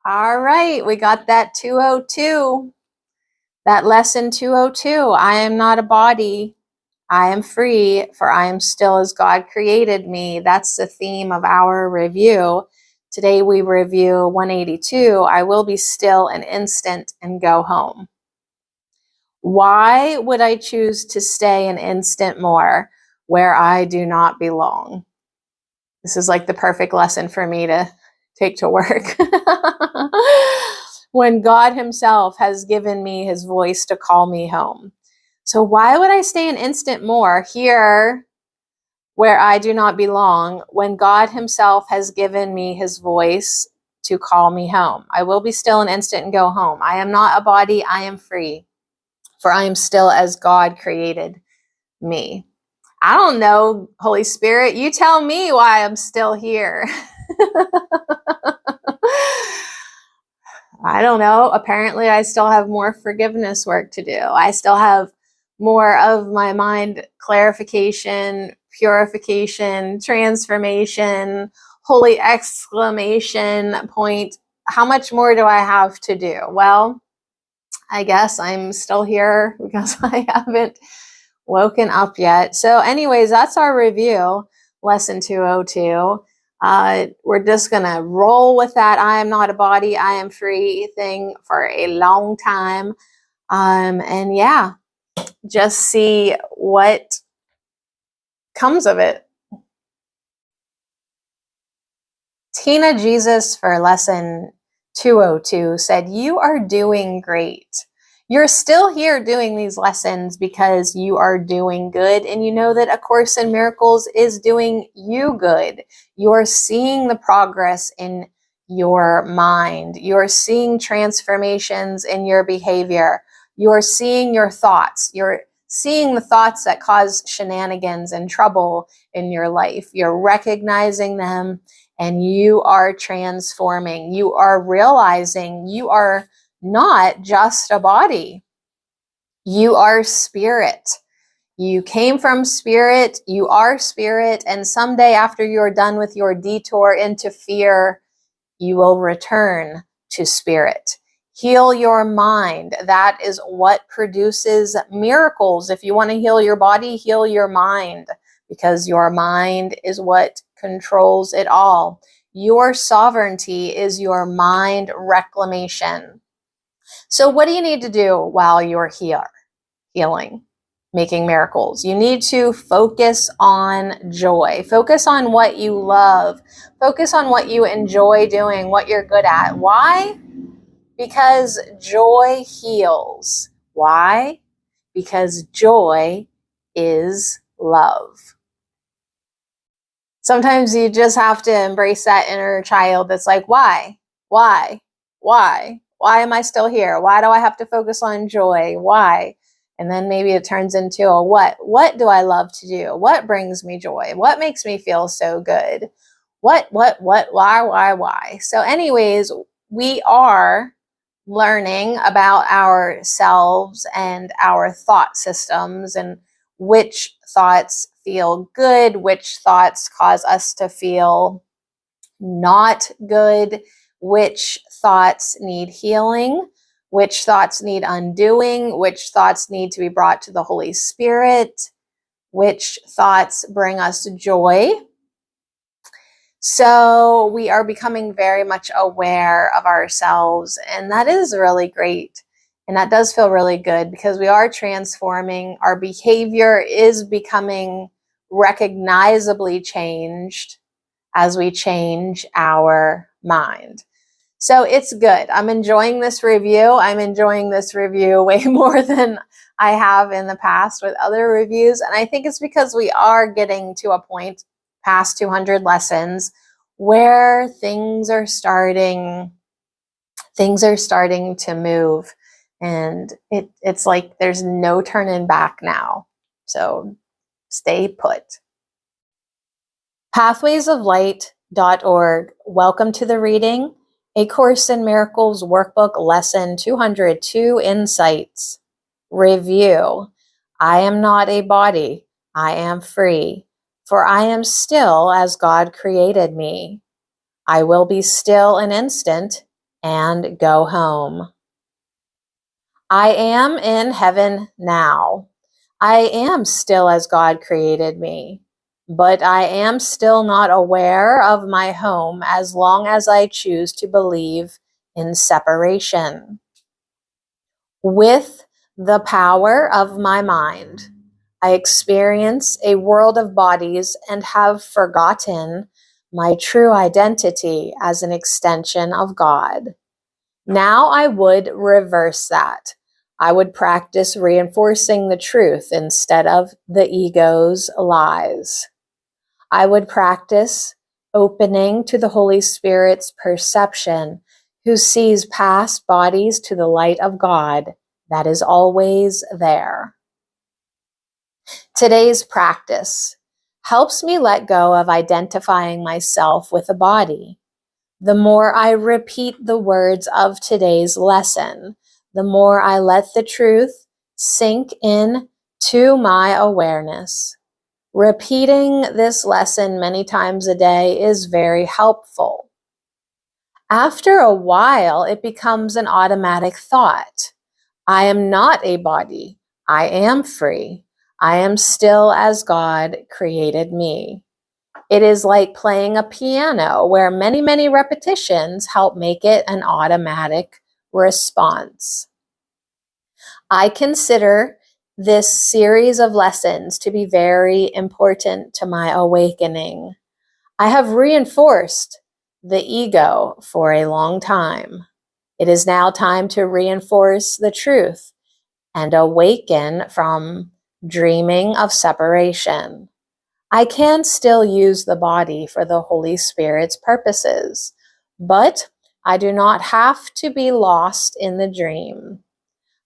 All right, we got that 202. That lesson 202. I am not a body. I am free, for I am still as God created me. That's the theme of our review. Today we review 182. I will be still an instant and go home. Why would I choose to stay an instant more where I do not belong? This is like the perfect lesson for me to take to work. When God himself has given me his voice to call me home. So why would I stay an instant more here where I do not belong when God himself has given me his voice to call me home? I will be still an instant and go home. I am not a body, I am free, for I am still as God created me. I don't know, Holy Spirit, you tell me why I'm still here. I don't know. Apparently, I still have more forgiveness work to do. I still have more of my mind clarification, purification, transformation, holy exclamation point. How much more do I have to do? Well, I guess I'm still here because I haven't woken up yet. So anyways, that's our review, lesson 202. We're just going to roll with that I am not a body, I am free thing for a long time. And yeah, just see what comes of it. Tina Jesus for lesson 202 said, "You are doing great. You're still here doing these lessons because you are doing good, and you know that A Course in Miracles is doing you good. You're seeing the progress in your mind. You're seeing transformations in your behavior. You're seeing your thoughts. You're seeing the thoughts that cause shenanigans and trouble in your life. You're recognizing them, and you are transforming. You are realizing you are not just a body. You are spirit. You came from spirit, you are spirit, and someday after you're done with your detour into fear, you will return to spirit. Heal your mind. That is what produces miracles. If you want to heal your body, heal your mind, because your mind is what controls it all. Your sovereignty is your mind reclamation. So what do you need to do while you're here, healing, making miracles? You need to focus on joy. Focus on what you love. Focus on what you enjoy doing, what you're good at. Why? Because joy heals. Why? Because joy is love. Sometimes you just have to embrace that inner child that's like, why? Why? Why? Why am I still here? Why do I have to focus on joy? Why? And then maybe it turns into a what? What do I love to do? What brings me joy? What makes me feel so good? What, why? So anyways, we are learning about ourselves and our thought systems and which thoughts feel good, which thoughts cause us to feel not good, which thoughts need healing, which thoughts need undoing, which thoughts need to be brought to the Holy Spirit, which thoughts bring us joy. So we are becoming very much aware of ourselves, and that is really great. And that does feel really good because we are transforming. Our behavior is becoming recognizably changed as we change our mind. So it's good. I'm enjoying this review. I'm enjoying this review way more than I have in the past with other reviews. And I think it's because we are getting to a point past 200 lessons where things are starting to move. And it's like there's no turning back now. So stay put. Pathwaysoflight.org. Welcome to the reading. A Course in Miracles Workbook Lesson 202 Insights. Review. I am not a body. I am free, for I am still as God created me. I will be still an instant and go home. I am in heaven now. I am still as God created me, but I am still not aware of my home as long as I choose to believe in separation. With the power of my mind, I experience a world of bodies and have forgotten my true identity as an extension of God. Now I would reverse that. I would practice reinforcing the truth instead of the ego's lies. I would practice opening to the Holy Spirit's perception, who sees past bodies to the light of God that is always there. Today's practice helps me let go of identifying myself with a body. The more I repeat the words of today's lesson, the more I let the truth sink in to my awareness. Repeating this lesson many times a day is very helpful. After a while, it becomes an automatic thought. I am not a body. I am free. I am still as God created me. It is like playing a piano where many, many repetitions help make it an automatic response. I consider this series of lessons to be very important to my awakening. I have reinforced the ego for a long time. It is now time to reinforce the truth and awaken from dreaming of separation. I can still use the body for the Holy Spirit's purposes, but I do not have to be lost in the dream.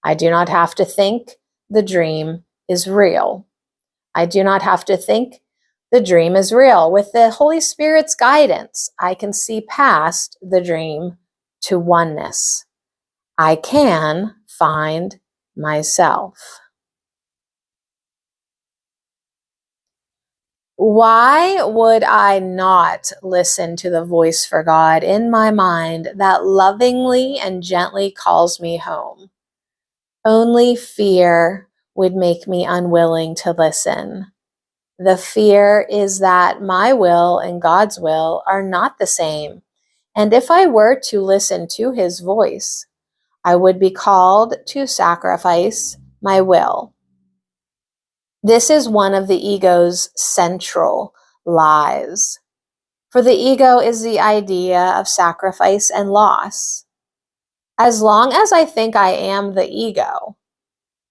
I do not have to think the dream is real. I do not have to think the dream is real. With the Holy Spirit's guidance, I can see past the dream to oneness. I can find myself. Why would I not listen to the voice for God in my mind that lovingly and gently calls me home? Only fear would make me unwilling to listen. The fear is that my will and God's will are not the same. And if I were to listen to his voice, I would be called to sacrifice my will. This is one of the ego's central lies. For the ego is the idea of sacrifice and loss. As long as I think I am the ego,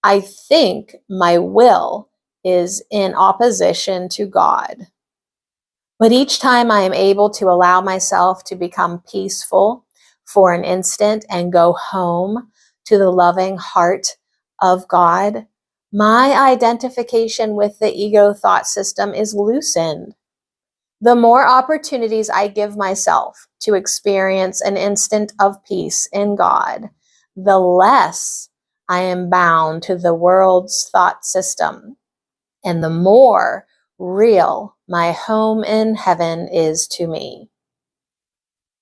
I think my will is in opposition to God. But each time I am able to allow myself to become peaceful for an instant and go home to the loving heart of God, my identification with the ego thought system is loosened. The more opportunities I give myself to experience an instant of peace in God, the less I am bound to the world's thought system, and the more real my home in heaven is to me.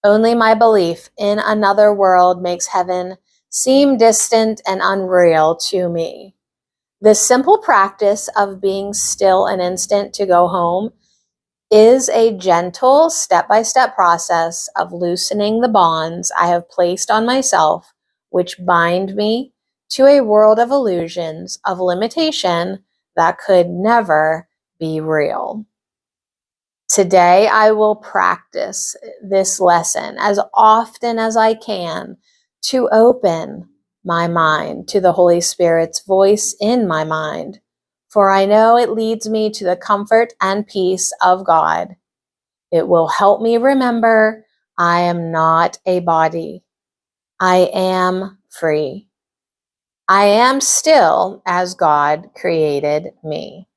Only my belief in another world makes heaven seem distant and unreal to me. The simple practice of being still an instant to go home is a gentle step-by-step process of loosening the bonds I have placed on myself, which bind me to a world of illusions, of limitation that could never be real. Today, I will practice this lesson as often as I can to open my mind to the Holy Spirit's voice in my mind, for I know it leads me to the comfort and peace of God. It will help me remember I am not a body. I am free. I am still as God created me.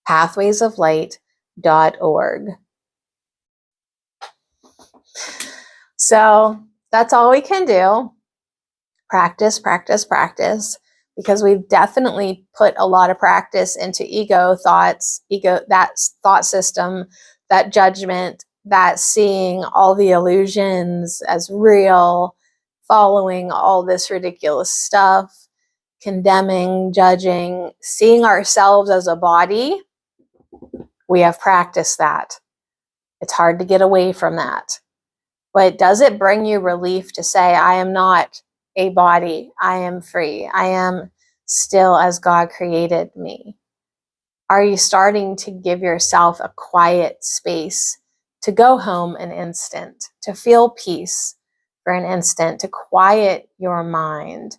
pathwaysoflight.org. So that's all we can do. Practice, practice, practice, because we've definitely put a lot of practice into ego thoughts, that thought system, that judgment, that seeing all the illusions as real, following all this ridiculous stuff, condemning, judging, seeing ourselves as a body, we have practiced that. It's hard to get away from that. But does it bring you relief to say, I am not a body, I am free, I am still as God created me? Are you starting to give yourself a quiet space to go home an instant, to feel peace for an instant, to quiet your mind,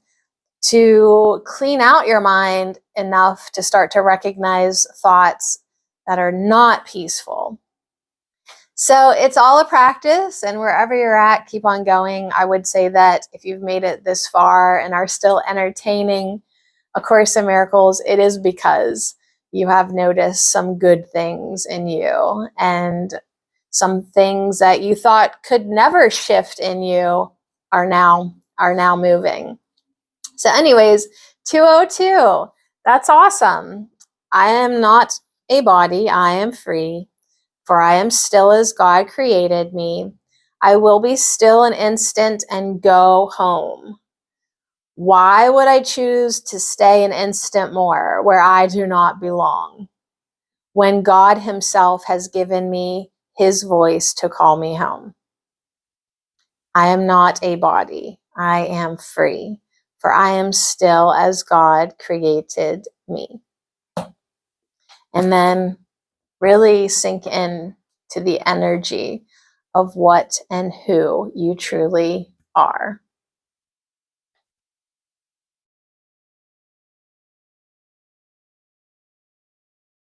to clean out your mind enough to start to recognize thoughts that are not peaceful? So it's all a practice, and wherever you're at, keep on going. I would say that if you've made it this far and are still entertaining A Course in Miracles, it is because you have noticed some good things in you, and some things that you thought could never shift in you are now moving. So anyways, 202, that's awesome. I am not a body, I am free, for I am still as God created me. I will be still an instant and go home. Why would I choose to stay an instant more where I do not belong, when God himself has given me his voice to call me home? I am not a body, I am free, for I am still as God created me. And then really sink in to the energy of what and who you truly are.